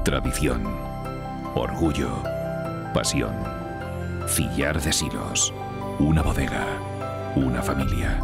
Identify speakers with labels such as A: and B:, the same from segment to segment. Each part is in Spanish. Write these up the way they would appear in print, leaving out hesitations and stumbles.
A: Tradición, orgullo, pasión. Fillar de Silos, una bodega, una familia.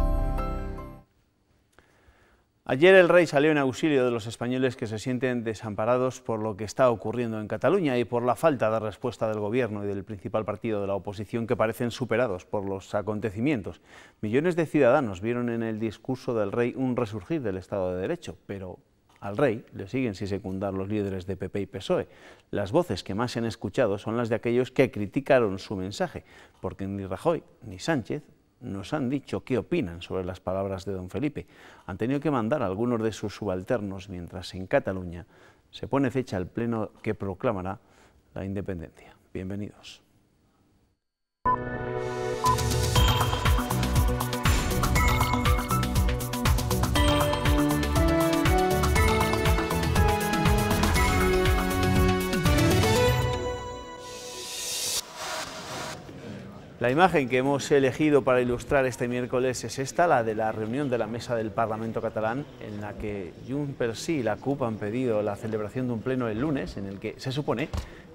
B: Ayer el rey salió en auxilio de los españoles que se sienten desamparados por lo que está ocurriendo en Cataluña y por la falta de respuesta del gobierno y del principal partido de la oposición, que parecen superados por los acontecimientos. Millones de ciudadanos vieron en el discurso del rey un resurgir del Estado de Derecho, pero al rey le siguen sin secundar los líderes de PP y PSOE. Las voces que más se han escuchado son las de aquellos que criticaron su mensaje, porque ni Rajoy ni Sánchez nos han dicho qué opinan sobre las palabras de don Felipe. Han tenido que mandar a algunos de sus subalternos, mientras en Cataluña se pone fecha al pleno que proclamará la independencia. Bienvenidos. La imagen que hemos elegido para ilustrar este miércoles es esta, la de la reunión de la mesa del Parlamento catalán, en la que Junts per Sí y la CUP han pedido la celebración de un pleno el lunes, en el que se supone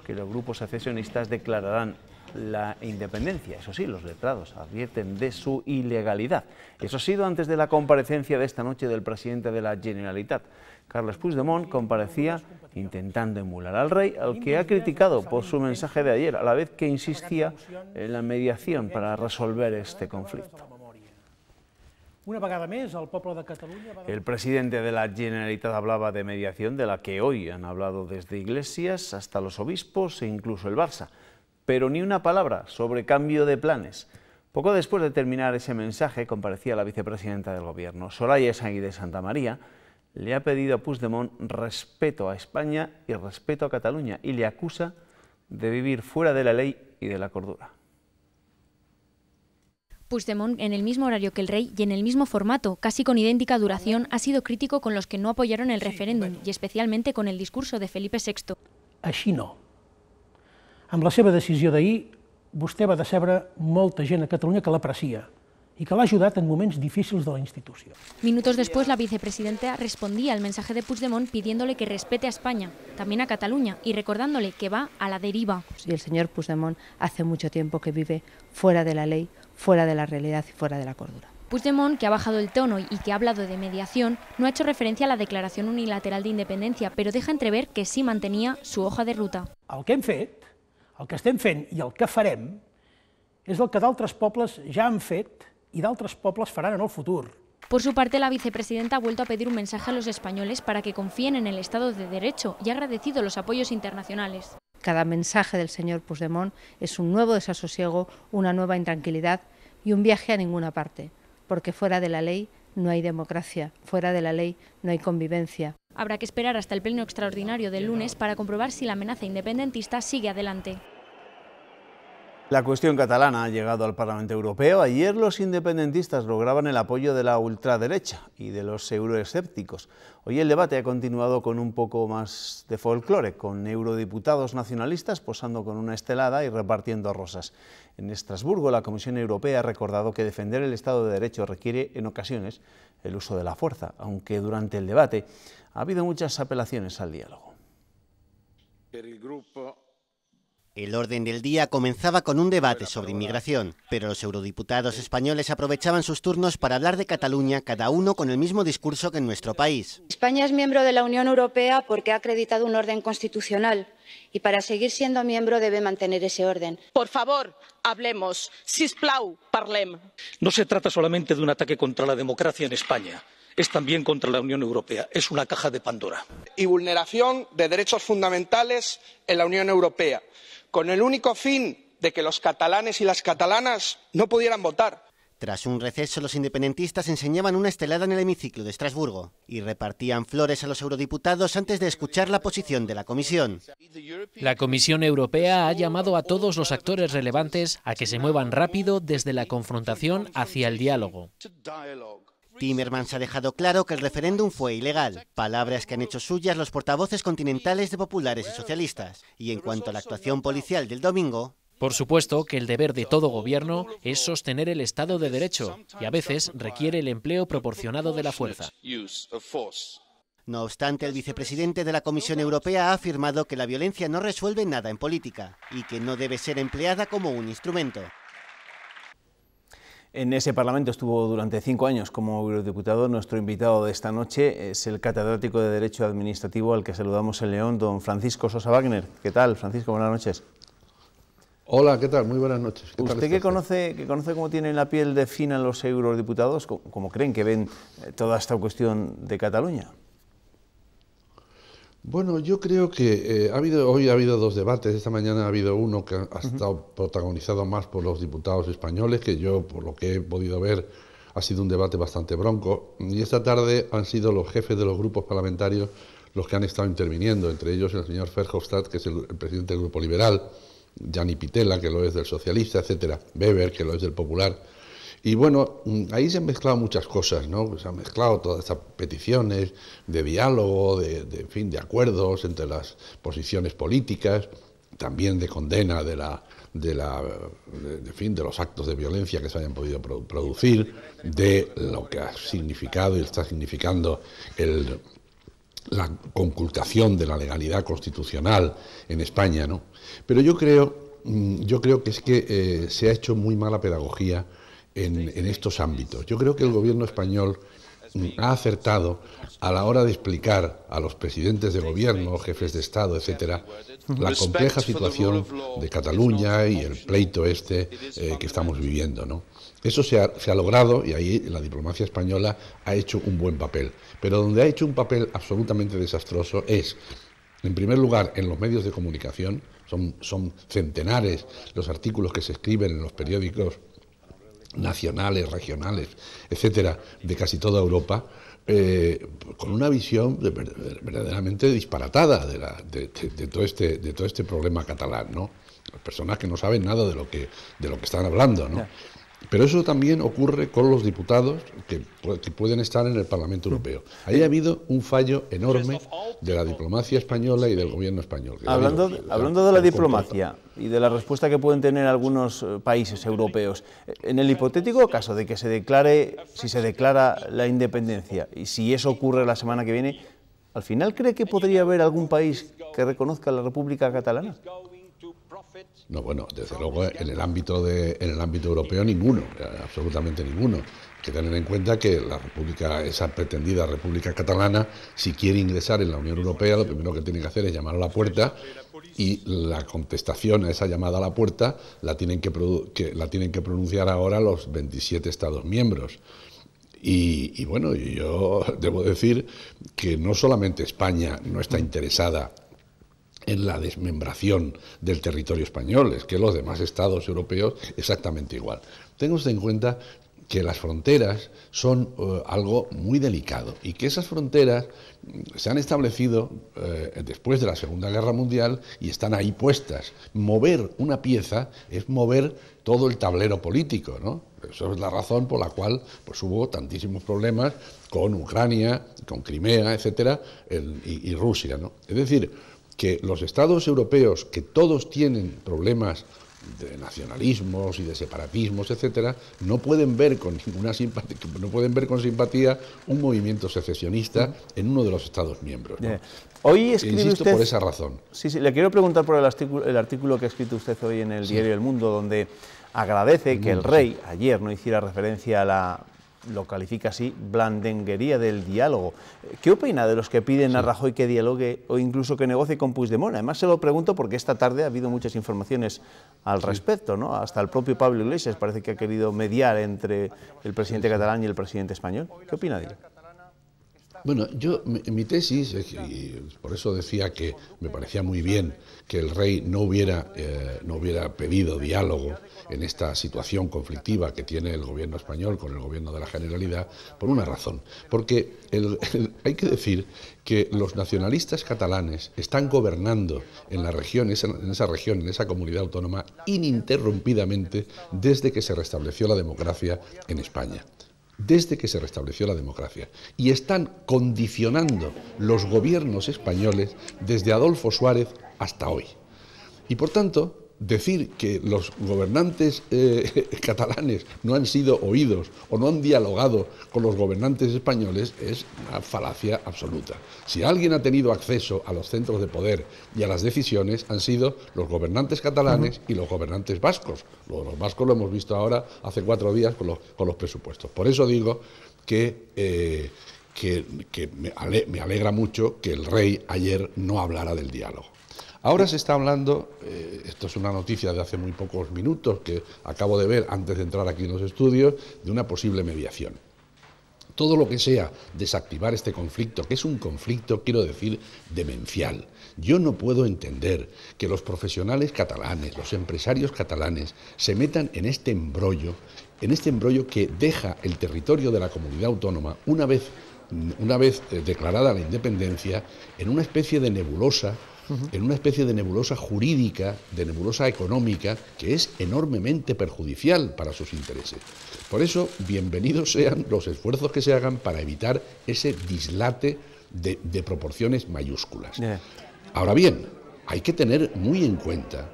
B: que los grupos secesionistas declararán la independencia. Eso sí, los letrados advierten de su ilegalidad. Eso ha sido antes de la comparecencia de esta noche del presidente de la Generalitat. Carles Puigdemont comparecía intentando emular al rey, al que ha criticado por su mensaje de ayer, a la vez que insistía en la mediación para resolver este conflicto. El presidente de la Generalitat hablaba de mediación, de la que hoy han hablado desde Iglesias hasta los obispos e incluso el Barça, pero ni una palabra sobre cambio de planes. Poco después de terminar ese mensaje, comparecía la vicepresidenta del Gobierno, Soraya Sáenz de Santamaría. Le ha pedido a Puigdemont respeto a España y respeto a Cataluña y le acusa de vivir fuera de la ley y de la cordura.
C: Puigdemont, en el mismo horario que el rey y en el mismo formato, casi con idéntica duración, ha sido crítico con los que no apoyaron el referéndum y especialmente con el discurso de Felipe VI.
D: Així no. Amb la seva decisió d'ahir, vostè va decebre molta gent a Catalunya que l'aprecia y que l'ha ayudat en momentos difíciles de la institución.
C: Minutos después, la vicepresidenta respondía al mensaje de Puigdemont pidiéndole que respete a España, también a Cataluña, y recordándole que va a la deriva.
E: Y el señor Puigdemont hace mucho tiempo que vive fuera de la ley, fuera de la realidad y fuera de la cordura.
C: Puigdemont, que ha bajado el tono y que ha hablado de mediación, no ha hecho referencia a la declaración unilateral de independencia, pero deja entrever que sí mantenía su hoja de ruta.
D: El que hem fet, el que estem fent i el que farem és el que d'altres pobles ja han fet y d'altres pobles faran en el futur.
C: Por su parte, la vicepresidenta ha vuelto a pedir un mensaje a los españoles para que confíen en el Estado de Derecho y ha agradecido los apoyos internacionales.
E: Cada mensaje del señor Puigdemont es un nuevo desasosiego, una nueva intranquilidad y un viaje a ninguna parte, porque fuera de la ley no hay democracia, fuera de la ley no hay convivencia.
C: Habrá que esperar hasta el pleno extraordinario del lunes para comprobar si la amenaza independentista sigue adelante.
B: La cuestión catalana ha llegado al Parlamento Europeo. Ayer los independentistas lograban el apoyo de la ultraderecha y de los euroescépticos. Hoy el debate ha continuado con un poco más de folclore, con eurodiputados nacionalistas posando con una estelada y repartiendo rosas. En Estrasburgo, la Comisión Europea ha recordado que defender el Estado de Derecho requiere, en ocasiones, el uso de la fuerza, aunque durante el debate ha habido muchas apelaciones al diálogo.
F: El orden del día comenzaba con un debate sobre inmigración, pero los eurodiputados españoles aprovechaban sus turnos para hablar de Cataluña, cada uno con el mismo discurso que en nuestro país.
G: España es miembro de la Unión Europea porque ha acreditado un orden constitucional y para seguir siendo miembro debe mantener ese orden.
H: Por favor, hablemos. Sisplau, parlem.
I: No se trata solamente de un ataque contra la democracia en España. Es también contra la Unión Europea. Es una caja de Pandora.
J: Y vulneración de derechos fundamentales en la Unión Europea, con el único fin de que los catalanes y las catalanas no pudieran votar.
F: Tras un receso, los independentistas enseñaban una estelada en el hemiciclo de Estrasburgo y repartían flores a los eurodiputados antes de escuchar la posición de la Comisión.
K: La Comisión Europea ha llamado a todos los actores relevantes a que se muevan rápido desde la confrontación hacia el diálogo.
F: Timmermans ha dejado claro que el referéndum fue ilegal, palabras que han hecho suyas los portavoces continentales de populares y socialistas. Y en cuanto a la actuación policial del domingo,
K: por supuesto que el deber de todo gobierno es sostener el Estado de Derecho y a veces requiere el empleo proporcionado de la fuerza.
F: No obstante, el vicepresidente de la Comisión Europea ha afirmado que la violencia no resuelve nada en política y que no debe ser empleada como un instrumento.
B: En ese Parlamento estuvo durante 5 años como eurodiputado. Nuestro invitado de esta noche es el catedrático de Derecho Administrativo al que saludamos en León, don Francisco Sosa Wagner. ¿Qué tal, Francisco? Buenas noches.
L: Hola, ¿qué tal? Muy buenas noches.
B: Usted que conoce cómo tienen la piel de fina los eurodiputados, ¿cómo creen que ven toda esta cuestión de Cataluña?
L: Bueno, yo creo que hoy ha habido 2 debates. Esta mañana ha habido uno que ha estado protagonizado más por los diputados españoles, que yo, por lo que he podido ver, ha sido un debate bastante bronco. Y esta tarde han sido los jefes de los grupos parlamentarios los que han estado interviniendo, entre ellos el señor Verhofstadt, que es el presidente del Grupo Liberal, Gianni Pittella, que lo es del Socialista, etcétera, Weber, que lo es del Popular. Y bueno, ahí se han mezclado muchas cosas, ¿no? Se han mezclado todas estas peticiones de diálogo, de acuerdos entre las posiciones políticas, también de condena de los actos de violencia que se hayan podido producir, de lo que ha significado y está significando la conculcación de la legalidad constitucional en España, ¿no? Pero yo creo que es que se ha hecho muy mala pedagogía en estos ámbitos. Yo creo que el gobierno español ha acertado a la hora de explicar a los presidentes de gobierno, jefes de Estado, etcétera, la compleja situación de Cataluña y el pleito que estamos viviendo, ¿no? Eso se ha logrado y ahí la diplomacia española ha hecho un buen papel. Pero donde ha hecho un papel absolutamente desastroso es, en primer lugar, en los medios de comunicación. Son centenares los artículos que se escriben en los periódicos nacionales, regionales, etcétera, de casi toda Europa, con una visión verdaderamente disparatada de todo este problema catalán, ¿no? Personas que no saben nada de lo que están hablando, ¿no? Pero eso también ocurre con los diputados que pueden estar en el Parlamento Europeo. Ahí ha habido un fallo enorme de la diplomacia española y del gobierno español.
B: Hablando de la diplomacia y de la respuesta que pueden tener algunos países europeos, en el hipotético caso de que si se declara la independencia, y si eso ocurre la semana que viene, ¿al final cree que podría haber algún país que reconozca la República Catalana?
L: No, bueno, desde luego en el ámbito europeo ninguno, absolutamente ninguno. Hay que tener en cuenta que esa pretendida República Catalana, si quiere ingresar en la Unión Europea, lo primero que tiene que hacer es llamar a la puerta, y la contestación a esa llamada a la puerta la tienen que pronunciar ahora los 27 Estados miembros. Y bueno, yo debo decir que no solamente España no está interesada en la desmembración del territorio español, es que los demás estados europeos exactamente igual. Tengan usted en cuenta que las fronteras son algo muy delicado y que esas fronteras se han establecido después de la Segunda Guerra Mundial y están ahí puestas. Mover una pieza es mover todo el tablero político, ¿no? Esa es la razón por la cual pues, hubo tantísimos problemas con Ucrania, con Crimea, etcétera, y Rusia, ¿no? Es decir, que los estados europeos, que todos tienen problemas de nacionalismos y de separatismos, etcétera, no pueden ver con simpatía un movimiento secesionista en uno de los estados miembros, ¿no?
B: Hoy escribe
L: Insisto,
B: usted,
L: por esa razón.
B: Sí, le quiero preguntar por el artículo que ha escrito usted hoy en el diario El Mundo, donde agradece que el rey ayer no hiciera referencia a lo califica así, blandenguería del diálogo. ¿Qué opina de los que piden a Rajoy que dialogue o incluso que negocie con Puigdemont? Además se lo pregunto porque esta tarde ha habido muchas informaciones al respecto, ¿no? Hasta el propio Pablo Iglesias parece que ha querido mediar entre el presidente catalán y el presidente español. ¿Qué opina de ello?
L: Bueno, mi tesis, y por eso decía que me parecía muy bien que el rey no hubiera pedido diálogo en esta situación conflictiva que tiene el gobierno español con el gobierno de la Generalidad, por una razón. Porque hay que decir que los nacionalistas catalanes están gobernando en esa comunidad autónoma ininterrumpidamente desde que se restableció la democracia en España. Desde que se restableció la democracia, y están condicionando los gobiernos españoles desde Adolfo Suárez hasta hoy. Y por tanto, decir que los gobernantes catalanes no han sido oídos o no han dialogado con los gobernantes españoles es una falacia absoluta. Si alguien ha tenido acceso a los centros de poder y a las decisiones han sido los gobernantes catalanes y los gobernantes vascos. Los vascos lo hemos visto ahora hace 4 días con los presupuestos. Por eso digo que me alegra mucho que el rey ayer no hablara del diálogo. Ahora se está hablando, esto es una noticia de hace muy pocos minutos que acabo de ver antes de entrar aquí en los estudios, de una posible mediación. Todo lo que sea desactivar este conflicto, que es un conflicto, quiero decir, demencial. Yo no puedo entender que los profesionales catalanes, los empresarios catalanes, se metan en este embrollo que deja el territorio de la comunidad autónoma, una vez declarada la independencia, en una especie de nebulosa, jurídica, de nebulosa económica, que es enormemente perjudicial para sus intereses. Por eso, bienvenidos sean los esfuerzos que se hagan para evitar ese dislate de proporciones mayúsculas. Ahora bien, hay que tener muy en cuenta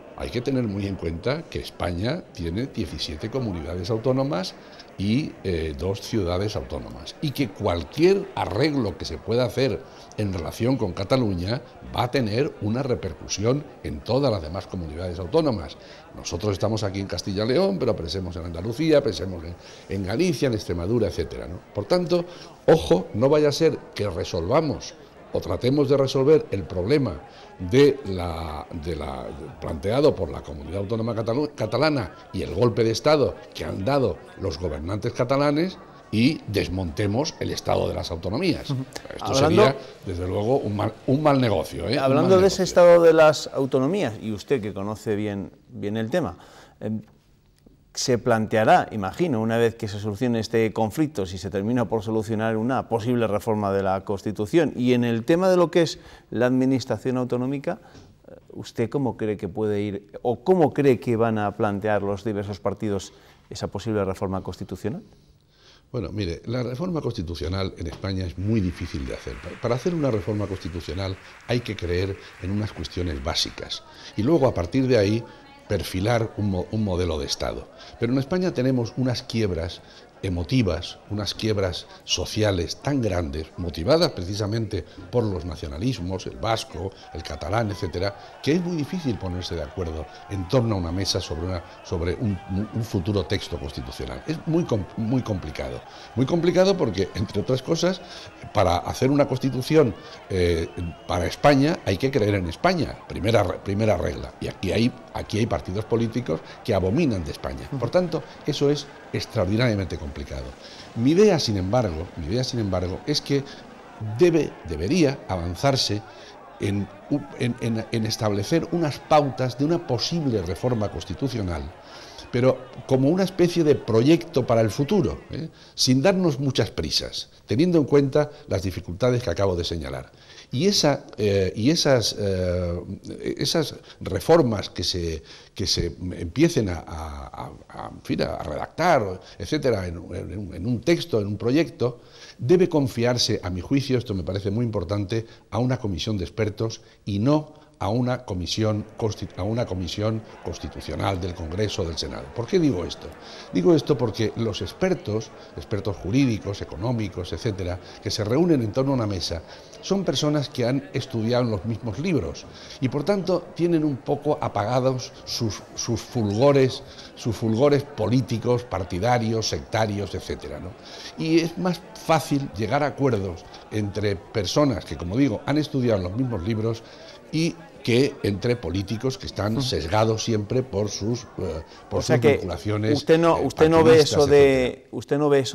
L: que España tiene 17 comunidades autónomas y 2 ciudades autónomas, y que cualquier arreglo que se pueda hacer en relación con Cataluña va a tener una repercusión en todas las demás comunidades autónomas. Nosotros estamos aquí en Castilla y León, pero pensemos en Andalucía, pensemos en Galicia, en Extremadura, etcétera, ¿no? Por tanto, ojo, no vaya a ser que resolvamos o tratemos de resolver el problema planteado por la comunidad autónoma catalana y el golpe de Estado que han dado los gobernantes catalanes y desmontemos el Estado de las autonomías. Esto sería, desde luego, un mal negocio.
B: Hablando de ese Estado de las autonomías, y usted que conoce bien el tema, se planteará, imagino, una vez que se solucione este conflicto, si se termina por solucionar una posible reforma de la Constitución. Y en el tema de lo que es la administración autonómica, ¿usted cómo cree que puede ir, o cómo cree que van a plantear los diversos partidos esa posible reforma constitucional?
L: Bueno, mire, la reforma constitucional en España es muy difícil de hacer. Para hacer una reforma constitucional hay que creer en unas cuestiones básicas y luego, a partir de ahí, perfilar un modelo de Estado. Pero en España tenemos unas quiebras emotivas, unas quiebras sociales tan grandes, motivadas precisamente por los nacionalismos, el vasco, el catalán, etcétera, que es muy difícil ponerse de acuerdo en torno a una mesa sobre un futuro texto constitucional. Es muy complicado. Muy complicado porque, entre otras cosas, para hacer una constitución para España hay que creer en España, primera regla. Y aquí hay partidos políticos que abominan de España. Por tanto, eso es extraordinariamente complicado. Mi idea, sin embargo, es que debería avanzarse en establecer unas pautas de una posible reforma constitucional, pero como una especie de proyecto para el futuro, sin darnos muchas prisas, teniendo en cuenta las dificultades que acabo de señalar. Y esas reformas que se empiecen a redactar, etcétera, en un texto, en un proyecto, debe confiarse, a mi juicio, esto me parece muy importante, a una comisión de expertos y no a una comisión constitucional del Congreso o del Senado. ¿Por qué digo esto? Digo esto porque los expertos jurídicos, económicos, etcétera, que se reúnen en torno a una mesa, son personas que han estudiado en los mismos libros y, por tanto, tienen un poco apagados sus fulgores políticos, partidarios, sectarios, etcétera, ¿no? Y es más fácil llegar a acuerdos entre personas que, como digo, han estudiado en los mismos libros y que entre políticos que están sesgados siempre por sus vinculaciones. Usted
B: no ve eso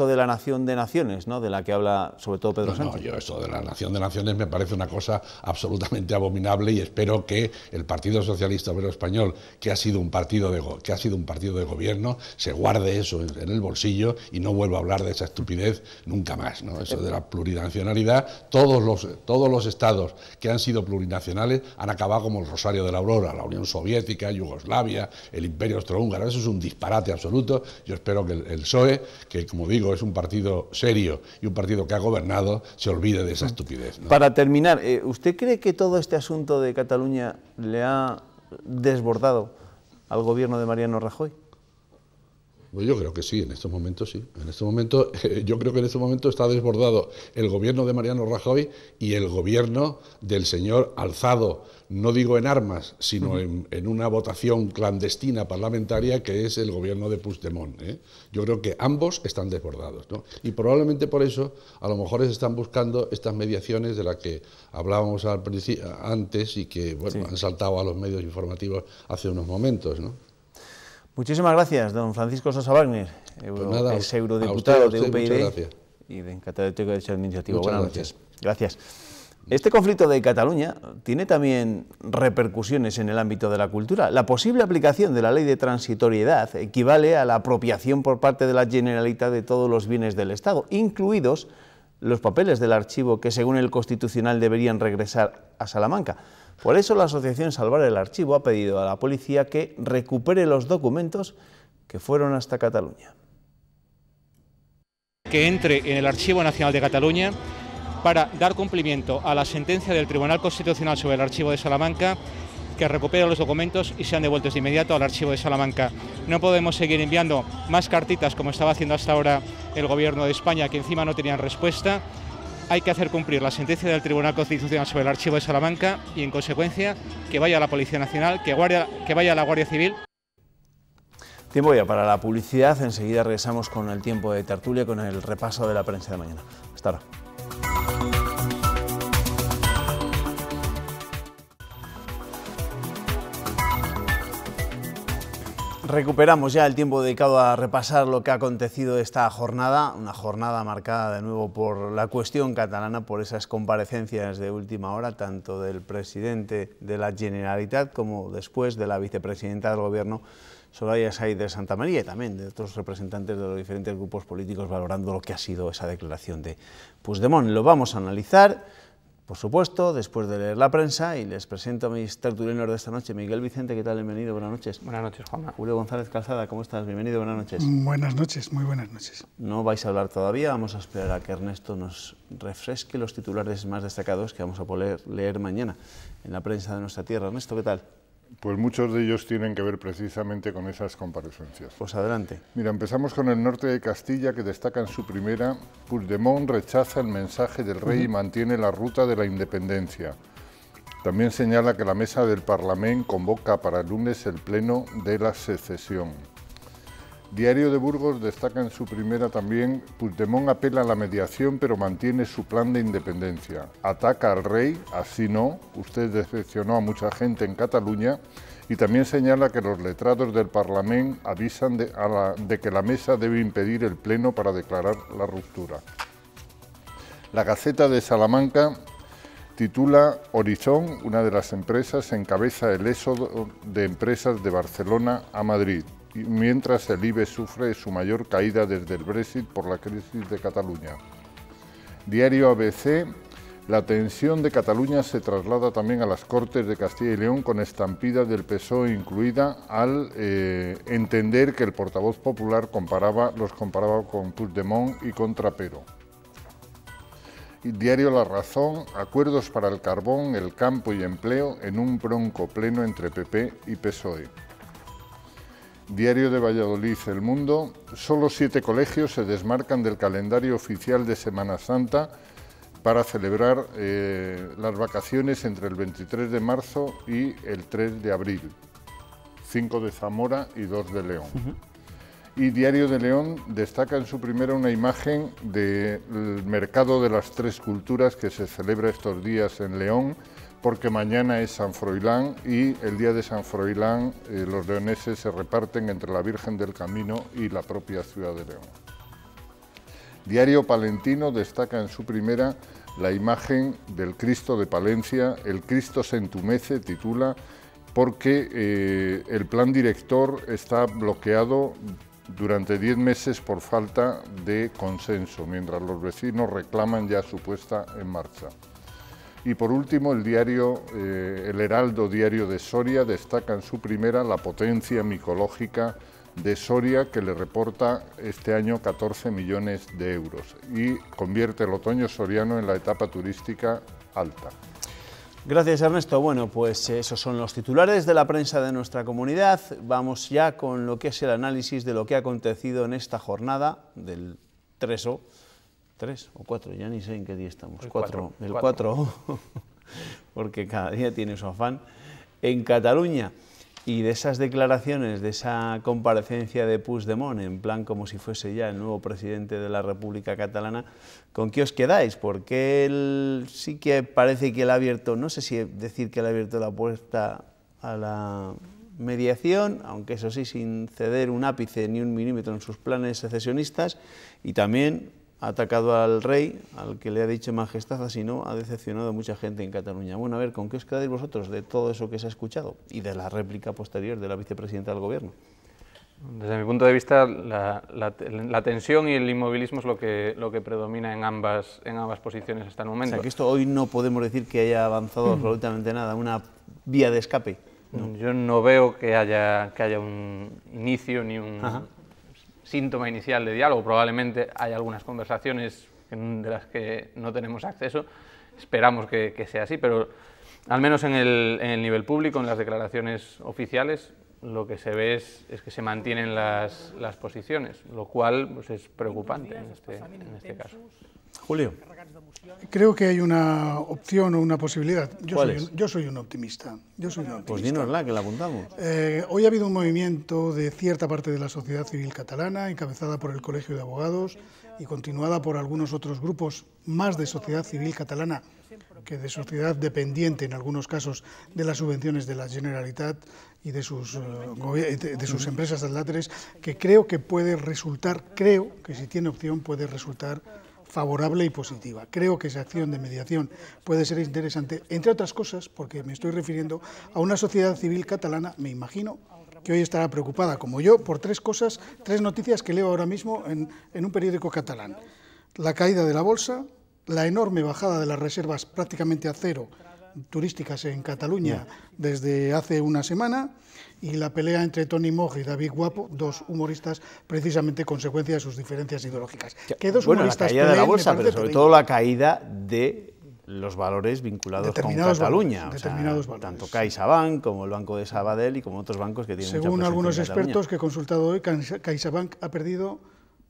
B: de la nación de naciones, ¿no?, de la que habla sobre todo Pedro Sánchez.
L: No, yo eso de la nación de naciones me parece una cosa absolutamente abominable y espero que el Partido Socialista Obrero Español, que ha sido un partido de gobierno, se guarde eso en el bolsillo y no vuelva a hablar de esa estupidez nunca más, ¿no? Eso de la plurinacionalidad, todos los estados que han sido plurinacionales han acabado como el Rosario de la Aurora, la Unión Soviética, Yugoslavia, el Imperio Austrohúngaro. Eso es un disparate absoluto. Yo espero que el PSOE, que como digo es un partido serio y un partido que ha gobernado, se olvide de esa estupidez, ¿no?
B: Para terminar, ¿usted cree que todo este asunto de Cataluña le ha desbordado al gobierno de Mariano Rajoy?
L: Pues yo creo que sí, en estos momentos sí. Yo creo que en estos momentos está desbordado el gobierno de Mariano Rajoy y el gobierno del señor alzado, no digo en armas, sino en una votación clandestina parlamentaria, que es el gobierno de Puigdemont, ¿eh? Yo creo que ambos están desbordados, ¿no? Y probablemente por eso a lo mejor se están buscando estas mediaciones de las que hablábamos antes y que bueno, han saltado a los medios informativos hace unos momentos, ¿no?
B: Muchísimas gracias, don Francisco Sosa Wagner, es eurodiputado de UPyD y de catedrático de Derecho Administrativo. Buenas noches. Gracias. Este conflicto de Cataluña tiene también repercusiones en el ámbito de la cultura. La posible aplicación de la ley de transitoriedad equivale a la apropiación por parte de la Generalitat de todos los bienes del Estado, incluidos los papeles del archivo que, según el Constitucional, deberían regresar a Salamanca. Por eso la Asociación Salvar el Archivo ha pedido a la policía que recupere los documentos que fueron hasta Cataluña.
M: Que entre en el Archivo Nacional de Cataluña para dar cumplimiento a la sentencia del Tribunal Constitucional sobre el Archivo de Salamanca, que recupere los documentos y sean devueltos de inmediato al Archivo de Salamanca. No podemos seguir enviando más cartitas como estaba haciendo hasta ahora el Gobierno de España, que encima no tenían respuesta. Hay que hacer cumplir la sentencia del Tribunal Constitucional sobre el Archivo de Salamanca y, en consecuencia, que vaya a la Policía Nacional, que vaya a la Guardia Civil.
B: Tiempo ya para la publicidad. Enseguida regresamos con el tiempo de tertulia, con el repaso de la prensa de mañana. Hasta ahora. Recuperamos ya el tiempo dedicado a repasar lo que ha acontecido esta jornada, una jornada marcada de nuevo por la cuestión catalana, por esas comparecencias de última hora, tanto del presidente de la Generalitat como después de la vicepresidenta del Gobierno, Soraya Sáenz de Santamaría, y también de otros representantes de los diferentes grupos políticos valorando lo que ha sido esa declaración de Puigdemont. Lo vamos a analizar, por supuesto, después de leer la prensa, y les presento a mis tertulianos de esta noche. Miguel Vicente, ¿qué tal? Bienvenido, buenas noches.
N: Buenas noches, Juanma.
B: Julio González Calzada, ¿cómo estás? Bienvenido, buenas noches.
O: Buenas noches, muy buenas noches.
B: No vais a hablar todavía, vamos a esperar a que Ernesto nos refresque los titulares más destacados que vamos a poder leer mañana en la prensa de nuestra tierra. Ernesto, ¿qué tal?
P: Pues muchos de ellos tienen que ver precisamente con esas comparecencias.
B: Pues adelante.
P: Mira, empezamos con el norte de Castilla, que destaca en su primera: Puigdemont rechaza el mensaje del rey y mantiene la ruta de la independencia. También señala que la mesa del Parlamento convoca para el lunes el pleno de la secesión. Diario de Burgos destaca en su primera también: Puigdemont apela a la mediación pero mantiene su plan de independencia. Ataca al rey, así no, usted decepcionó a mucha gente en Cataluña, y también señala que los letrados del Parlamento avisan de que la mesa debe impedir el pleno para declarar la ruptura. La Gaceta de Salamanca titula: Horizon, una de las empresas, encabeza el éxodo de empresas de Barcelona a Madrid, mientras el IBEX sufre su mayor caída desde el Brexit por la crisis de Cataluña. Diario ABC: la tensión de Cataluña se traslada también a las Cortes de Castilla y León, con estampida del PSOE incluida, al entender que el portavoz popular los comparaba con Puigdemont y con Trapero. Diario La Razón: acuerdos para el carbón, el campo y empleo en un bronco pleno entre PP y PSOE. Diario de Valladolid: El Mundo: solo 7 colegios se desmarcan del calendario oficial de Semana Santa para celebrar las vacaciones entre el 23 de marzo y el 3 de abril. 5 de Zamora y 2 de León. Y Diario de León destaca en su primera una imagen del Mercado de las Tres Culturas que se celebra estos días en León, porque mañana es San Froilán y el día de San Froilán los leoneses se reparten entre la Virgen del Camino y la propia ciudad de León. Diario Palentino destaca en su primera la imagen del Cristo de Palencia: el Cristo se entumece, titula, porque el plan director está bloqueado durante 10 meses por falta de consenso, mientras los vecinos reclaman ya su puesta en marcha. Y por último, el diario El Heraldo, diario de Soria, destaca en su primera la potencia micológica de Soria, que le reporta este año 14 millones de euros y convierte el otoño soriano en la etapa turística alta.
B: Gracias, Ernesto. Bueno, pues esos son los titulares de la prensa de nuestra comunidad. Vamos ya con lo que es el análisis de lo que ha acontecido en esta jornada del 3 o 4, ya ni sé en qué día estamos. El 4, porque cada día tiene su afán, en Cataluña. Y de esas declaraciones, de esa comparecencia de Puigdemont, en plan como si fuese ya el nuevo presidente de la República Catalana, ¿con qué os quedáis? Porque él sí que parece que él ha abierto, no sé si decir que él ha abierto la puerta a la mediación, aunque eso sí, sin ceder un ápice ni un milímetro en sus planes secesionistas, y también ha atacado al rey, al que le ha dicho majestad, así no, ha decepcionado a mucha gente en Cataluña. Bueno, a ver, ¿con qué os quedáis vosotros de todo eso que se ha escuchado y de la réplica posterior de la vicepresidenta del Gobierno?
N: Desde mi punto de vista, la tensión y el inmovilismo es lo que predomina en ambas posiciones hasta el momento.
B: O sea, que esto hoy no podemos decir que haya avanzado absolutamente nada, una vía de escape.
N: ¿No? Yo no veo que haya un inicio ni un síntoma inicial de diálogo. Probablemente hay algunas conversaciones de las que no tenemos acceso, esperamos que sea así, pero al menos en el nivel público, en las declaraciones oficiales, lo que se ve es que se mantienen las posiciones, lo cual pues, es preocupante en este caso.
B: Julio.
O: Creo que hay una opción o una posibilidad. Yo soy un optimista.
B: Pues dínosla, que la apuntamos.
O: Hoy ha habido un movimiento de cierta parte de la sociedad civil catalana, encabezada por el Colegio de Abogados y continuada por algunos otros grupos más de sociedad civil catalana que de sociedad dependiente, en algunos casos, de las subvenciones de la Generalitat y de sus empresas adláteres, que creo que puede resultar, creo que si tiene opción puede resultar favorable y positiva. Creo que esa acción de mediación puede ser interesante, entre otras cosas, porque me estoy refiriendo a una sociedad civil catalana, me imagino, que hoy estará preocupada, como yo, por tres noticias que leo ahora mismo en un periódico catalán. La caída de la bolsa, la enorme bajada de las reservas prácticamente a cero turísticas en Cataluña desde hace una semana, y la pelea entre Toni Moj y David Guapo, dos humoristas, precisamente consecuencia de sus diferencias ideológicas.
B: Bueno, la caída de la bolsa, pero sobre todo la caída de los valores vinculados con Cataluña. Tanto CaixaBank como el Banco de Sabadell y como otros bancos que tienen mucha presencia en Cataluña.
O: Según algunos expertos que he consultado hoy, CaixaBank ha perdido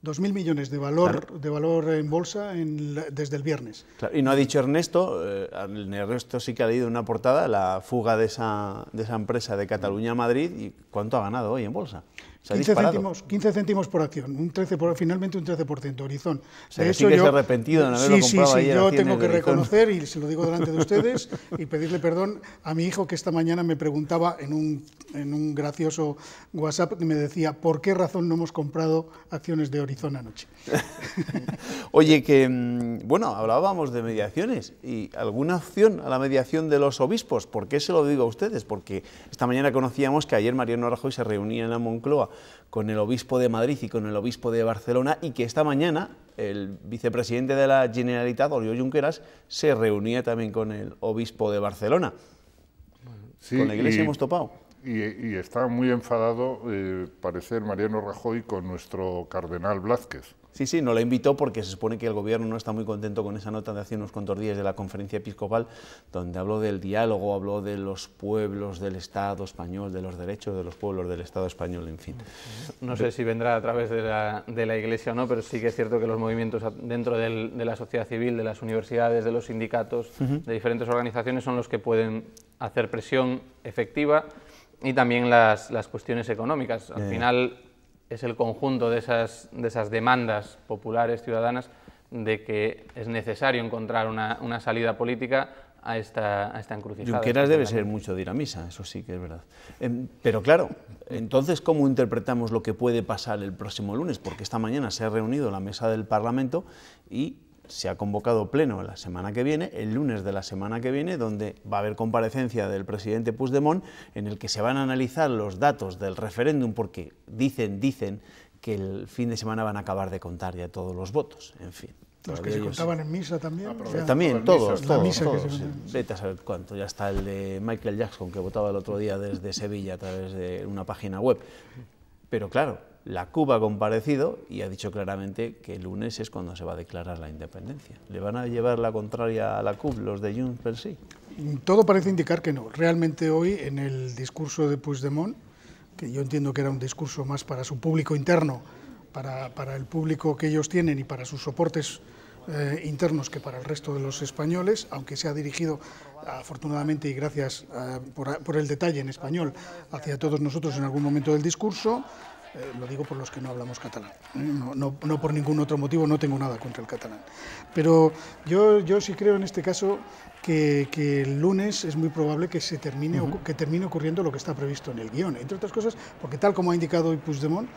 O: 2.000 millones de valor en bolsa desde el viernes.
B: Claro, y no ha dicho Ernesto, Ernesto sí que ha leído una portada, la fuga de esa empresa de Cataluña a Madrid, y ¿cuánto ha ganado hoy en bolsa?
O: 15 céntimos por acción, finalmente un 13%, Horizon.
B: O sea, sí que se ha arrepentido de haberlo comprado ayer.
O: Yo tengo que reconocer, y se lo digo delante de ustedes, y pedirle perdón a mi hijo, que esta mañana me preguntaba en un gracioso WhatsApp, que me decía, ¿por qué razón no hemos comprado acciones de Horizon anoche?
B: Oye, que, bueno, hablábamos de mediaciones, y ¿alguna opción a la mediación de los obispos? ¿Por qué se lo digo a ustedes? Porque esta mañana conocíamos que ayer Mariano Rajoy se reunía en la Moncloa con el obispo de Madrid y con el obispo de Barcelona, y que esta mañana el vicepresidente de la Generalitat, Oriol Junqueras, se reunía también con el obispo de Barcelona. Sí, con la Iglesia hemos topado.
P: Y está muy enfadado, parecer, Mariano Rajoy con nuestro cardenal Blázquez.
B: Sí, no la invitó porque se supone que el gobierno no está muy contento con esa nota de hace unos cuantos días de la conferencia episcopal, donde habló del diálogo, habló de los pueblos del Estado español, de los derechos de los pueblos del Estado español, en fin.
N: No sé si vendrá a través de la Iglesia o no, pero sí que es cierto que los movimientos dentro de la sociedad civil, de las universidades, de los sindicatos, de diferentes organizaciones, son los que pueden hacer presión efectiva, y también las cuestiones económicas. Al final es el conjunto de esas demandas populares, ciudadanas, de que es necesario encontrar una salida política a esta encrucijada.
B: Junqueras debe ser mucho de ir a misa, eso sí que es verdad. Pero claro, entonces, ¿cómo interpretamos lo que puede pasar el próximo lunes? Porque esta mañana se ha reunido la mesa del Parlamento y se ha convocado pleno la semana que viene, el lunes de la semana que viene, donde va a haber comparecencia del presidente Puigdemont, en el que se van a analizar los datos del referéndum, porque dicen que el fin de semana van a acabar de contar ya todos los votos, en fin.
O: Los que se contaban en misa también.
B: También, todos. Vete a saber cuánto. Ya está el de Michael Jackson, que votaba el otro día desde Sevilla a través de una página web. Pero claro, La CUP ha comparecido y ha dicho claramente que el lunes es cuando se va a declarar la independencia. ¿Le van a llevar la contraria a la CUP los de Junts per Sí?
O: Todo parece indicar que no. Realmente hoy, en el discurso de Puigdemont, que yo entiendo que era un discurso más para su público interno, para el público que ellos tienen y para sus soportes internos que para el resto de los españoles, aunque se ha dirigido afortunadamente y gracias por el detalle en español hacia todos nosotros en algún momento del discurso. Lo digo por los que no hablamos catalán, no por ningún otro motivo, no tengo nada contra el catalán. Pero yo sí creo en este caso que el lunes es muy probable que termine ocurriendo lo que está previsto en el guión, entre otras cosas porque tal como ha indicado hoy Puigdemont,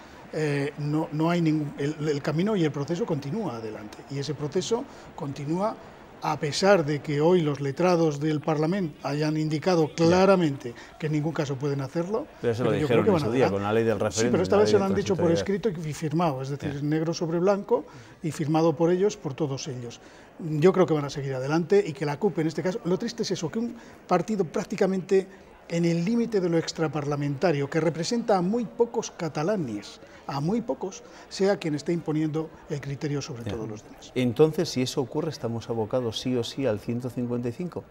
O: no hay el camino y el proceso continúa adelante, y ese proceso continúa a pesar de que hoy los letrados del Parlamento hayan indicado claramente que en ningún caso pueden hacerlo.
B: Pero eso lo dijeron en su día, con la ley del referéndum.
O: Sí, pero esta vez se lo han dicho por escrito y firmado, es decir, negro sobre blanco y firmado por ellos, por todos ellos. Yo creo que van a seguir adelante y que la CUP en este caso, lo triste es eso, que un partido prácticamente en el límite de lo extraparlamentario, que representa a muy pocos catalanes, a muy pocos, sea quien esté imponiendo el criterio sobre todos los demás.
B: Entonces, si eso ocurre, ¿estamos abocados sí o sí al 155?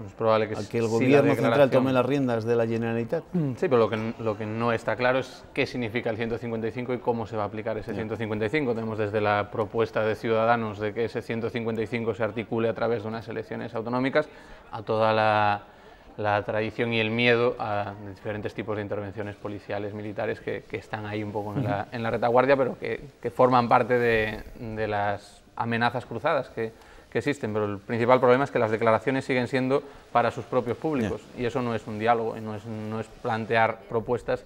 N: Es probable que
B: ¿A que el gobierno central tome las riendas de la Generalitat?
N: Sí, pero lo que no está claro es qué significa el 155 y cómo se va a aplicar ese 155. Tenemos desde la propuesta de Ciudadanos de que ese 155 se articule a través de unas elecciones autonómicas, a toda la tradición y el miedo a diferentes tipos de intervenciones policiales, militares, que están ahí un poco en la retaguardia, pero que forman parte de las amenazas cruzadas que existen. Pero el principal problema es que las declaraciones siguen siendo para sus propios públicos, y eso no es un diálogo, y no es plantear propuestas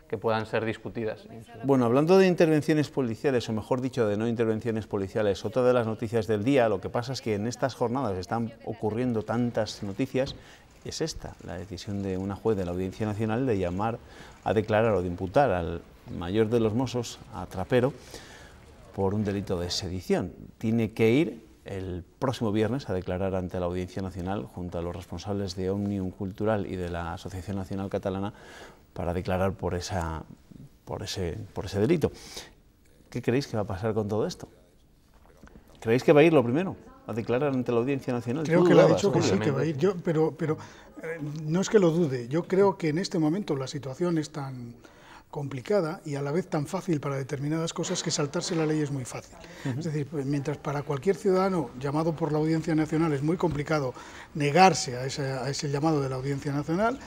N: que puedan ser discutidas.
B: Bueno, hablando de intervenciones policiales, o mejor dicho, de no intervenciones policiales, otra de las noticias del día, lo que pasa es que en estas jornadas están ocurriendo tantas noticias, es esta, la decisión de una juez de la Audiencia Nacional de llamar a declarar o de imputar al mayor de los Mossos, a Trapero, por un delito de sedición. Tiene que ir el próximo viernes a declarar ante la Audiencia Nacional junto a los responsables de Òmnium Cultural y de la Asociación Nacional Catalana para declarar por ese delito. ¿Qué creéis que va a pasar con todo esto? ¿Creéis que va a ir lo primero a declarar ante la Audiencia Nacional?
O: Creo que le ha dicho que sí, que va a ir. Pero no es que lo dude, yo creo que en este momento la situación es tan complicada y a la vez tan fácil para determinadas cosas que saltarse la ley es muy fácil. Es decir, pues, mientras para cualquier ciudadano llamado por la Audiencia Nacional es muy complicado negarse a ese llamado de la Audiencia Nacional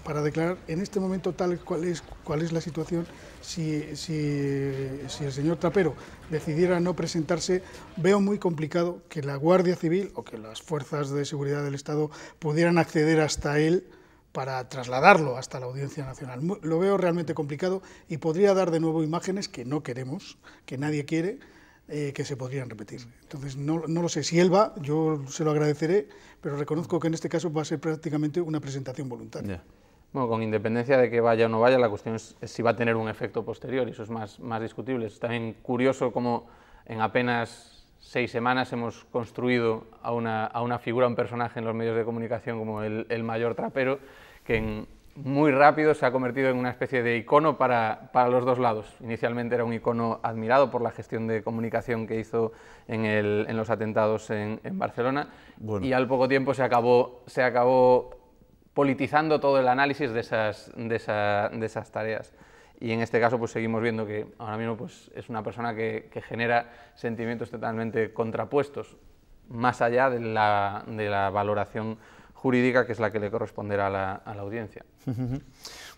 O: para declarar, en este momento tal cual es la situación, si el señor Trapero decidiera no presentarse, veo muy complicado que la Guardia Civil o que las fuerzas de seguridad del Estado pudieran acceder hasta él para trasladarlo hasta la Audiencia Nacional. Lo veo realmente complicado y podría dar de nuevo imágenes que no queremos, que nadie quiere, que se podrían repetir. Entonces, no lo sé. Si él va, yo se lo agradeceré, pero reconozco que en este caso va a ser prácticamente una presentación voluntaria.
N: Bueno, con independencia de que vaya o no vaya, la cuestión es si va a tener un efecto posterior, y eso es más discutible. Es también curioso cómo en apenas 6 semanas hemos construido a una figura, a un personaje en los medios de comunicación como el mayor Trapero, que muy rápido se ha convertido en una especie de icono para los dos lados. Inicialmente era un icono admirado por la gestión de comunicación que hizo en los atentados en Barcelona, y al poco tiempo se acabó politizando todo el análisis de esas tareas. Y en este caso pues seguimos viendo que ahora mismo pues es una persona que genera sentimientos totalmente contrapuestos, más allá de la valoración jurídica, que es la que le corresponderá a la audiencia.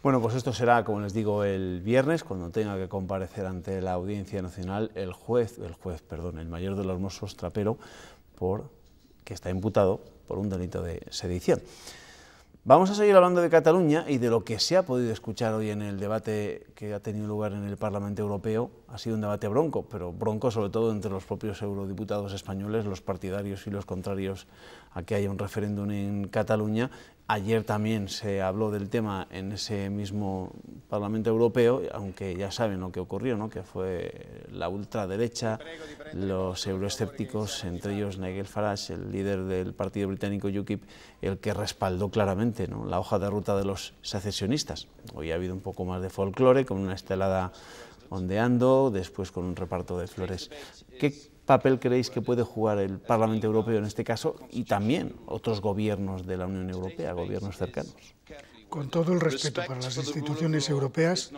B: Bueno, pues esto será, como les digo, el viernes, cuando tenga que comparecer ante la Audiencia Nacional el mayor de los Mossos, Trapero, que está imputado por un delito de sedición. Vamos a seguir hablando de Cataluña y de lo que se ha podido escuchar hoy en el debate que ha tenido lugar en el Parlamento Europeo ha sido un debate bronco, pero bronco sobre todo entre los propios eurodiputados españoles, los partidarios y los contrarios a que haya un referéndum en Cataluña. Ayer también se habló del tema en ese mismo Parlamento Europeo, aunque ya saben lo que ocurrió, ¿no? Que fue la ultraderecha, los euroescépticos, entre ellos Nigel Farage, el líder del partido británico UKIP, el que respaldó claramente, ¿no?, la hoja de ruta de los secesionistas. Hoy ha habido un poco más de folclore, con una estelada ondeando, después con un reparto de flores. ¿Qué papel creéis que puede jugar el Parlamento Europeo en este caso y también otros gobiernos de la Unión Europea, gobiernos cercanos?
O: Con todo el respeto para las instituciones europeas,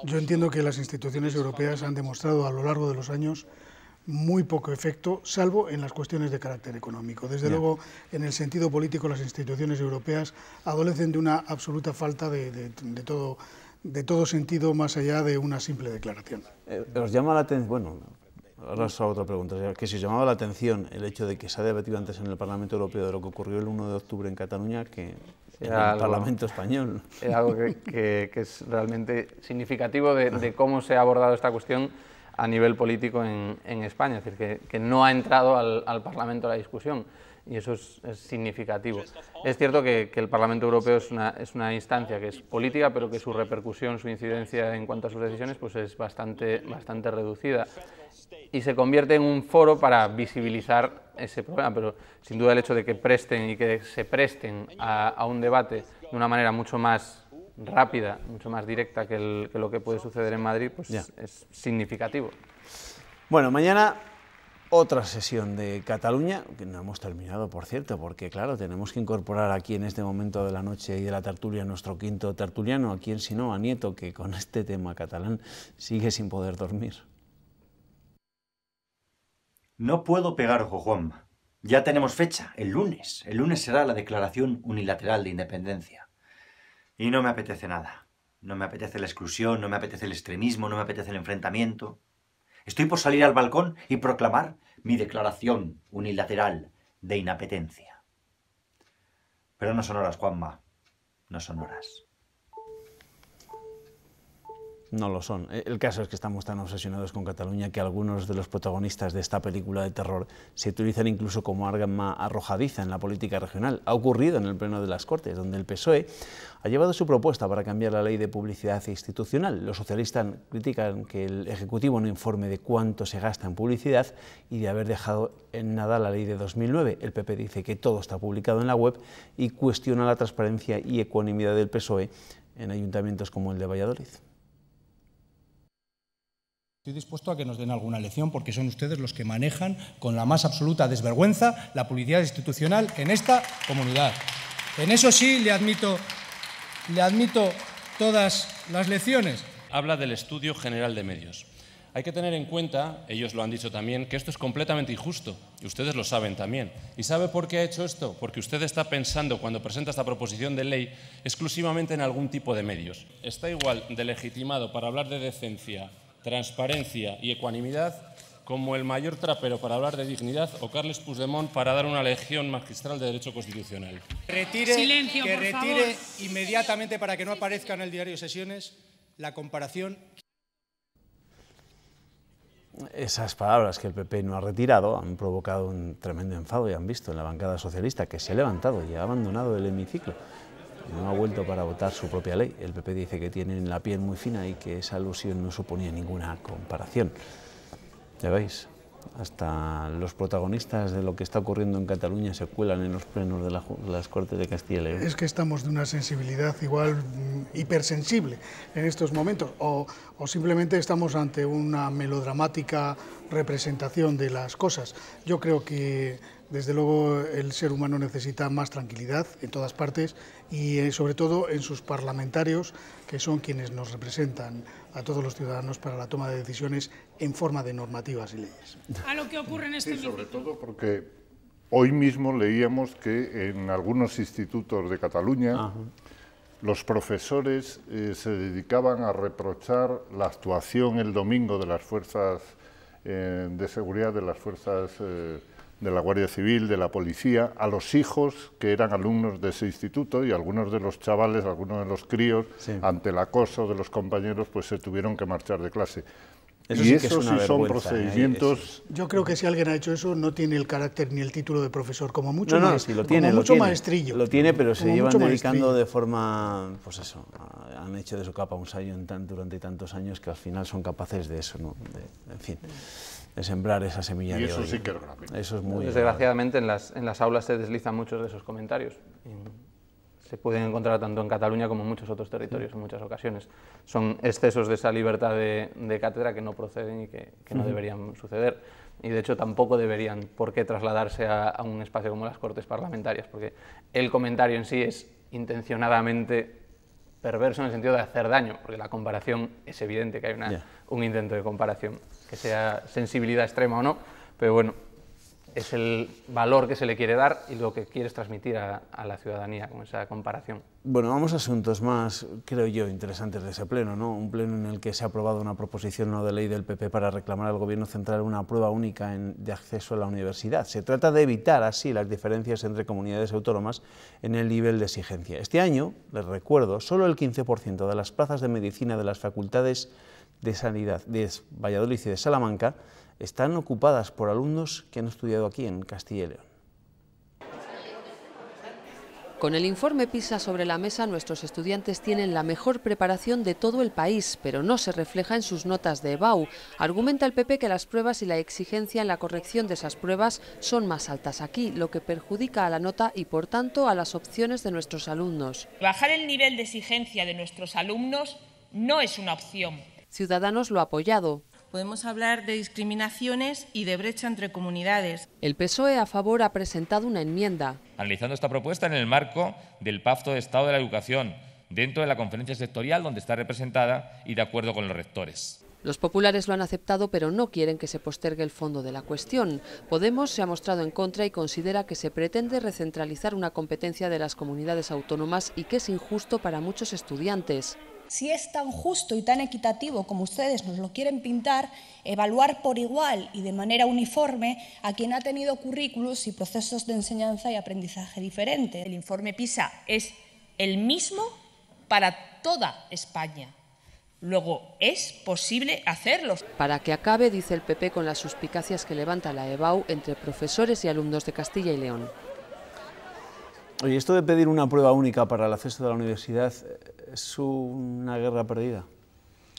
O: yo entiendo que las instituciones europeas han demostrado a lo largo de los años muy poco efecto, salvo en las cuestiones de carácter económico. Desde luego, en el sentido político, las instituciones europeas adolecen de una absoluta falta de todo sentido más allá de una simple declaración.
B: ¿Os llama la atención? Bueno, ahora os hago otra pregunta, que si os llamaba la atención el hecho de que se ha debatido antes en el Parlamento Europeo de lo que ocurrió el 1 de octubre en Cataluña que en el Parlamento español.
N: Es algo que es realmente significativo de cómo se ha abordado esta cuestión a nivel político en España, es decir, que no ha entrado al Parlamento la discusión, y eso es significativo. Es cierto que el Parlamento Europeo es una instancia que es política, pero que su repercusión, su incidencia en cuanto a sus decisiones, pues es bastante reducida, y se convierte en un foro para visibilizar ese problema, pero sin duda el hecho de que presten y que se presten a un debate de una manera mucho más rápida, mucho más directa que lo que puede suceder en Madrid, pues es significativo.
B: Bueno, mañana otra sesión de Cataluña, que no hemos terminado, por cierto, porque claro, tenemos que incorporar aquí en este momento de la noche y de la tertulia nuestro quinto tertuliano, a quien si no, a Nieto, que con este tema catalán sigue sin poder dormir.
Q: No puedo pegar ojo, Juanma. Ya tenemos fecha, el lunes. El lunes será la declaración unilateral de independencia. Y no me apetece nada. No me apetece la exclusión, no me apetece el extremismo, no me apetece el enfrentamiento. Estoy por salir al balcón y proclamar mi declaración unilateral de inapetencia. Pero no son horas, Juanma. No son horas.
B: No lo son. El caso es que estamos tan obsesionados con Cataluña que algunos de los protagonistas de esta película de terror se utilizan incluso como arma arrojadiza en la política regional. Ha ocurrido en el Pleno de las Cortes, donde el PSOE ha llevado su propuesta para cambiar la ley de publicidad institucional. Los socialistas critican que el Ejecutivo no informe de cuánto se gasta en publicidad y de haber dejado en nada la ley de 2009. El PP dice que todo está publicado en la web y cuestiona la transparencia y ecuanimidad del PSOE en ayuntamientos como el de Valladolid.
R: Estoy dispuesto a que nos den alguna lección porque son ustedes los que manejan con la más absoluta desvergüenza la publicidad institucional en esta comunidad. En eso sí le admito todas las lecciones.
S: Habla del Estudio General de Medios. Hay que tener en cuenta, ellos lo han dicho también, que esto es completamente injusto, y ustedes lo saben también. ¿Y sabe por qué ha hecho esto? Porque usted está pensando, cuando presenta esta proposición de ley, exclusivamente en algún tipo de medios. Está igual de legitimado para hablar de decencia, transparencia y ecuanimidad como el mayor trapero para hablar de dignidad o Carles Puigdemont para dar una lección magistral de derecho constitucional.
R: Silencio, que retire inmediatamente, para que no aparezca en el diario Sesiones, la comparación.
B: Esas palabras que el PP no ha retirado han provocado un tremendo enfado, y han visto en la bancada socialista, que se ha levantado y ha abandonado el hemiciclo. No ha vuelto para votar su propia ley. El PP dice que tienen la piel muy fina y que esa alusión no suponía ninguna comparación. Ya veis, hasta los protagonistas de lo que está ocurriendo en Cataluña se cuelan en los plenos de las Cortes de Castilla y León.
O: Es que estamos de una sensibilidad igual hipersensible en estos momentos, o simplemente estamos ante una melodramática representación de las cosas. Yo creo que desde luego el ser humano necesita más tranquilidad en todas partes y sobre todo en sus parlamentarios, que son quienes nos representan a todos los ciudadanos para la toma de decisiones en forma de normativas y leyes.
T: A lo que ocurre en este
P: sobre todo porque hoy mismo leíamos que en algunos institutos de Cataluña los profesores se dedicaban a reprochar la actuación el domingo de las fuerzas de seguridad, de las fuerzas de la Guardia Civil, de la policía, a los hijos que eran alumnos de ese instituto, y algunos de los chavales, algunos de los críos, ante el acoso de los compañeros, pues se tuvieron que marchar de clase. Y eso sí son procedimientos...
O: Yo creo que si alguien ha hecho eso no tiene el carácter ni el título de profesor, como mucho
B: No,
O: más,
B: sí, lo tiene,
O: como
B: lo
O: mucho
B: tiene.
O: maestrillo.
B: Lo tiene, pero se
O: Como
B: llevan
O: mucho
B: dedicando
O: maestrillo.
B: de forma, pues eso, han hecho de su capa un sayo durante tantos años que al final son capaces de eso, ¿no? En fin, de sembrar esa semilla
P: Y
B: de
P: eso
B: odio.
P: sí que es grave.
B: Eso es muy
N: Desgraciadamente en las aulas se deslizan muchos de esos comentarios. Se pueden encontrar tanto en Cataluña como en muchos otros territorios en muchas ocasiones. Son excesos de esa libertad de cátedra que no proceden y que no deberían suceder. Y de hecho tampoco deberían por qué trasladarse a un espacio como las Cortes Parlamentarias, porque el comentario en sí es intencionadamente perverso en el sentido de hacer daño, porque la comparación es evidente que hay un intento de comparación, que sea sensibilidad extrema o no, pero bueno, es el valor que se le quiere dar y lo que quieres transmitir a la ciudadanía con esa comparación.
B: Bueno, vamos a asuntos más, creo yo, interesantes de ese pleno, ¿no? Un pleno en el que se ha aprobado una proposición no de ley del PP para reclamar al Gobierno central una prueba única de acceso a la universidad. Se trata de evitar así las diferencias entre comunidades autónomas en el nivel de exigencia. Este año, les recuerdo, solo el 15% de las plazas de medicina de las facultades de Sanidad de Valladolid y de Salamanca están ocupadas por alumnos que han estudiado aquí en Castilla y León.
T: Con el informe PISA sobre la mesa, nuestros estudiantes tienen la mejor preparación de todo el país, pero no se refleja en sus notas de EBAU. Argumenta el PP que las pruebas y la exigencia en la corrección de esas pruebas son más altas aquí, lo que perjudica a la nota y, por tanto, a las opciones de nuestros alumnos.
U: Bajar el nivel de exigencia de nuestros alumnos no es una opción.
T: Ciudadanos lo ha apoyado.
U: Podemos hablar de discriminaciones y de brecha entre comunidades.
T: El PSOE a favor ha presentado una enmienda.
V: Analizando esta propuesta en el marco del Pacto de Estado de la Educación, dentro de la conferencia sectorial donde está representada y de acuerdo con los rectores.
T: Los populares lo han aceptado, pero no quieren que se postergue el fondo de la cuestión. Podemos se ha mostrado en contra y considera que se pretende recentralizar una competencia de las comunidades autónomas y que es injusto para muchos estudiantes.
W: Si es tan justo y tan equitativo como ustedes nos lo quieren pintar, evaluar por igual y de manera uniforme a quien ha tenido currículos y procesos de enseñanza y aprendizaje diferentes.
U: El informe PISA es el mismo para toda España. Luego, es posible hacerlo.
T: Para que acabe, dice el PP, con las suspicacias que levanta la EBAU entre profesores y alumnos de Castilla y León.
B: Oye, esto de pedir una prueba única para el acceso a la universidad es una guerra perdida,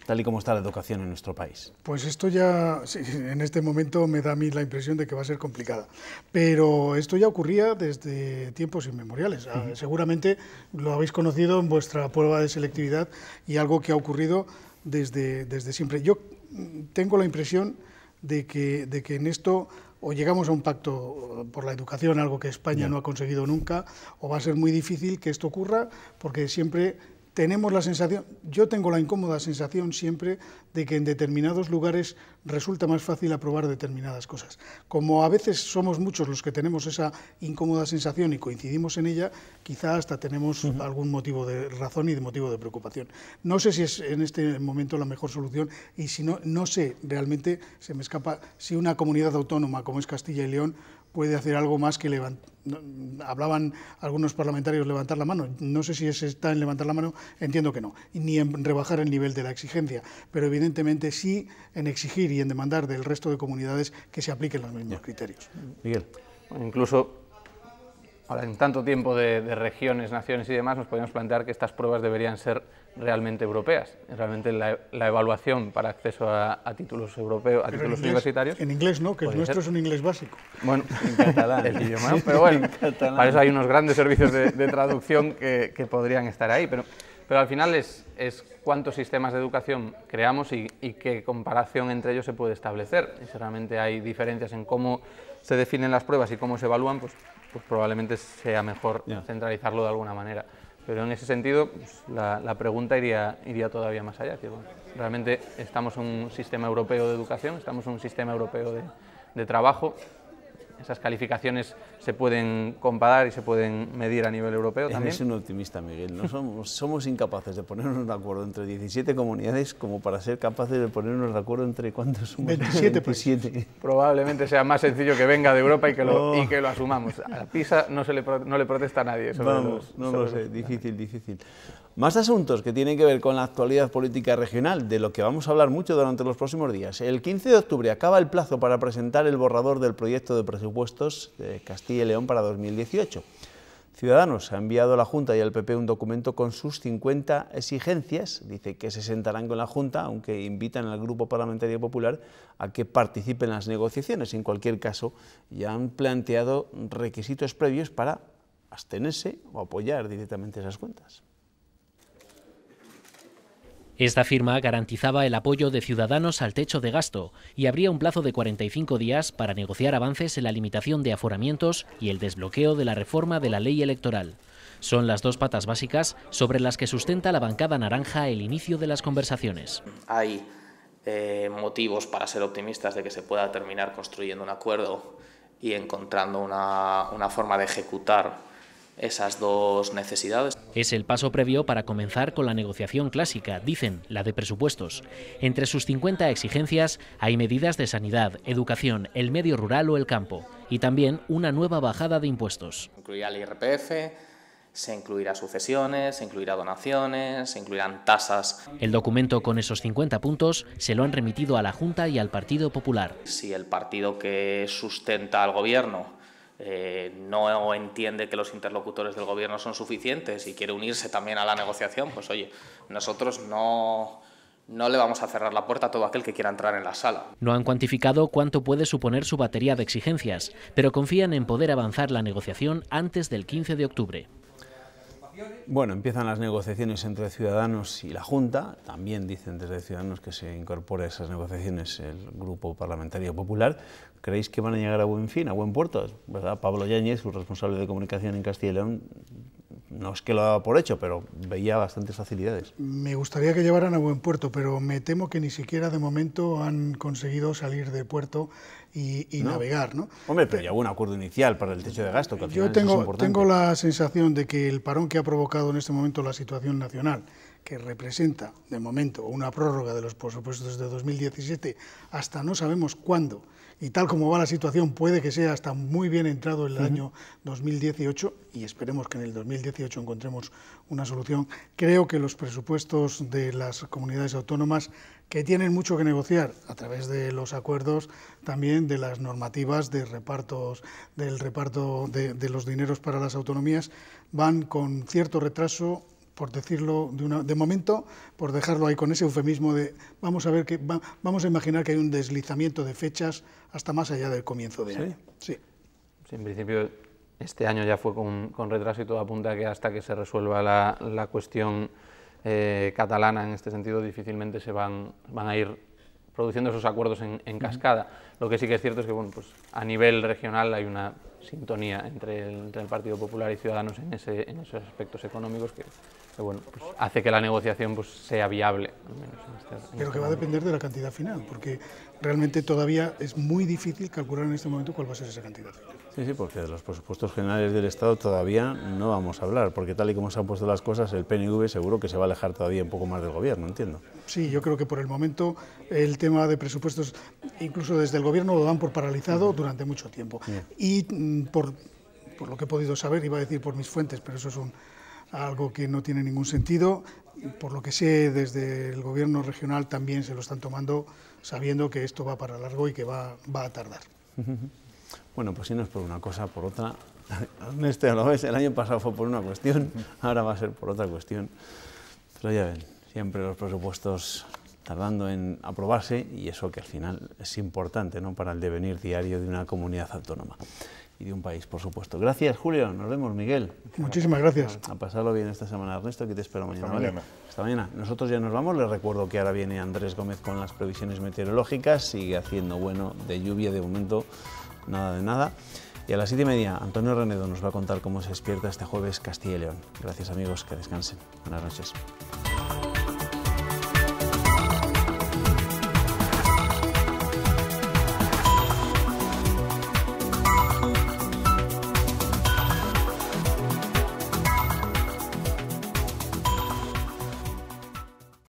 B: tal y como está la educación en nuestro país.
O: Pues esto ya, sí, en este momento me da a mí la impresión de que va a ser complicada, pero esto ya ocurría desde tiempos inmemoriales. Seguramente lo habéis conocido en vuestra prueba de selectividad y algo que ha ocurrido desde siempre. Yo tengo la impresión de que en esto o llegamos a un pacto por la educación, algo que España no ha conseguido nunca, o va a ser muy difícil que esto ocurra, porque siempre tenemos la sensación, yo tengo la incómoda sensación siempre de que en determinados lugares resulta más fácil aprobar determinadas cosas. Como a veces somos muchos los que tenemos esa incómoda sensación y coincidimos en ella, quizá hasta tenemos algún motivo de razón y de motivo de preocupación. No sé si es en este momento la mejor solución y si no, no sé, realmente se me escapa si una comunidad autónoma como es Castilla y León puede hacer algo más que levantar. Hablaban algunos parlamentarios levantar la mano, no sé si está en levantar la mano, entiendo que no, ni en rebajar el nivel de la exigencia, pero evidentemente sí en exigir y en demandar del resto de comunidades que se apliquen los mismos criterios.
B: Miguel.
N: Incluso ahora, en tanto tiempo de regiones, naciones y demás, nos podemos plantear que estas pruebas deberían ser realmente europeas. Realmente la evaluación para acceso a títulos europeos, a títulos universitarios.
O: En inglés no, que el nuestro es un inglés básico.
N: Bueno, en catalán el idioma, ¿no? Pero bueno, para eso hay unos grandes servicios de traducción que podrían estar ahí. Pero al final es cuántos sistemas de educación creamos y qué comparación entre ellos se puede establecer. Y si realmente hay diferencias en cómo se definen las pruebas y cómo se evalúan, pues probablemente sea mejor centralizarlo de alguna manera. Pero en ese sentido, pues, la pregunta iría todavía más allá. Que, bueno, realmente estamos en un sistema europeo de educación, estamos en un sistema europeo de trabajo. Esas calificaciones se pueden comparar y se pueden medir a nivel europeo también.
B: Eres un optimista, Miguel. No somos incapaces de ponernos de acuerdo entre 17 comunidades como para ser capaces de ponernos de acuerdo entre ¿cuántos somos?
O: 27.
N: Probablemente sea más sencillo que venga de Europa y que lo asumamos. A PISA no le protesta a nadie.
B: No lo sé, difícil. Más asuntos que tienen que ver con la actualidad política regional, de lo que vamos a hablar mucho durante los próximos días. El 15 de octubre acaba el plazo para presentar el borrador del proyecto de presupuestos de Castilla y León para 2018. Ciudadanos ha enviado a la Junta y al PP un documento con sus 50 exigencias. Dice que se sentarán con la Junta, aunque invitan al Grupo Parlamentario Popular a que participe en las negociaciones. En cualquier caso, ya han planteado requisitos previos para abstenerse o apoyar directamente esas cuentas.
K: Esta firma garantizaba el apoyo de Ciudadanos al techo de gasto y habría un plazo de 45 días para negociar avances en la limitación de aforamientos y el desbloqueo de la reforma de la ley electoral. Son las dos patas básicas sobre las que sustenta la bancada naranja el inicio de las conversaciones.
A: Hay motivos para ser optimistas de que se pueda terminar construyendo un acuerdo y encontrando una forma de ejecutar esas dos necesidades.
K: Es el paso previo para comenzar con la negociación clásica, dicen, la de presupuestos. Entre sus 50 exigencias hay medidas de sanidad, educación, el medio rural o el campo, y también una nueva bajada de impuestos.
A: Incluirá el IRPF, se incluirá sucesiones, se incluirá donaciones, se incluirán tasas.
K: El documento con esos 50 puntos se lo han remitido a la Junta y al Partido Popular.
A: Si el partido que sustenta al gobierno no entiende que los interlocutores del gobierno son suficientes y quiere unirse también a la negociación, pues oye, nosotros no le vamos a cerrar la puerta a todo aquel que quiera entrar en la sala.
K: No han cuantificado cuánto puede suponer su batería de exigencias, pero confían en poder avanzar la negociación antes del 15 de octubre.
B: Bueno, empiezan las negociaciones entre Ciudadanos y la Junta. También dicen desde Ciudadanos que se incorpore a esas negociaciones el Grupo Parlamentario Popular. ¿Creéis que van a llegar a buen fin, a buen puerto? ¿Verdad? Pablo Yáñez, su responsable de comunicación en Castilla y León, no es que lo daba por hecho, pero veía bastantes facilidades.
O: Me gustaría que llevaran a buen puerto, pero me temo que ni siquiera de momento han conseguido salir de puerto y navegar, ¿no?
B: Hombre, pero ya hubo un acuerdo inicial para el techo de gasto, que al final
O: Yo
B: es importante.
O: tengo la sensación de que el parón que ha provocado en este momento la situación nacional, que representa, de momento, una prórroga de los presupuestos de 2017 hasta no sabemos cuándo, y tal como va la situación puede que sea hasta muy bien entrado el año 2018, y esperemos que en el 2018 encontremos una solución. Creo que los presupuestos de las comunidades autónomas, que tienen mucho que negociar a través de los acuerdos, también de las normativas de repartos, del reparto de los dineros para las autonomías, van con cierto retraso, por decirlo de momento, por dejarlo ahí con ese eufemismo de vamos a imaginar que hay un deslizamiento de fechas hasta más allá del comienzo de año. Sí,
N: en principio este año ya fue con retraso y todo apunta a que hasta que se resuelva la cuestión catalana en este sentido difícilmente se van a ir produciendo esos acuerdos en cascada. Lo que sí que es cierto es que bueno, pues a nivel regional hay una sintonía entre el Partido Popular y Ciudadanos en esos aspectos económicos que bueno, pues hace que la negociación pues sea viable. Al menos
O: pero que va a depender de la cantidad final, porque realmente todavía es muy difícil calcular en este momento cuál va a ser esa cantidad final.
B: Sí, porque de los presupuestos generales del Estado todavía no vamos a hablar, porque tal y como se han puesto las cosas, el PNV seguro que se va a alejar todavía un poco más del Gobierno, entiendo.
O: Sí, yo creo que por el momento el tema de presupuestos, incluso desde el Gobierno, lo dan por paralizado durante mucho tiempo. Y por lo que he podido saber, iba a decir por mis fuentes, pero eso es algo que no tiene ningún sentido, por lo que sé desde el Gobierno regional también se lo están tomando sabiendo que esto va para largo y que va a tardar.
B: Bueno, pues si no es por una cosa, por otra. Ernesto, lo ves, el año pasado fue por una cuestión, ahora va a ser por otra cuestión. Pero ya ven, siempre los presupuestos tardando en aprobarse y eso que al final es importante, ¿no?, para el devenir diario de una comunidad autónoma y de un país, por supuesto. Gracias, Julio. Nos vemos, Miguel.
O: Muchísimas gracias.
B: A pasarlo bien esta semana, Ernesto, que te espero mañana.
P: Hasta mañana.
B: Hasta mañana. Nosotros ya nos vamos. Les recuerdo que ahora viene Andrés Gómez con las previsiones meteorológicas. Sigue haciendo bueno de lluvia, de momento nada de nada. Y a las 7:30, Antonio Renedo nos va a contar cómo se despierta este jueves Castilla y León. Gracias, amigos. Que descansen. Buenas noches.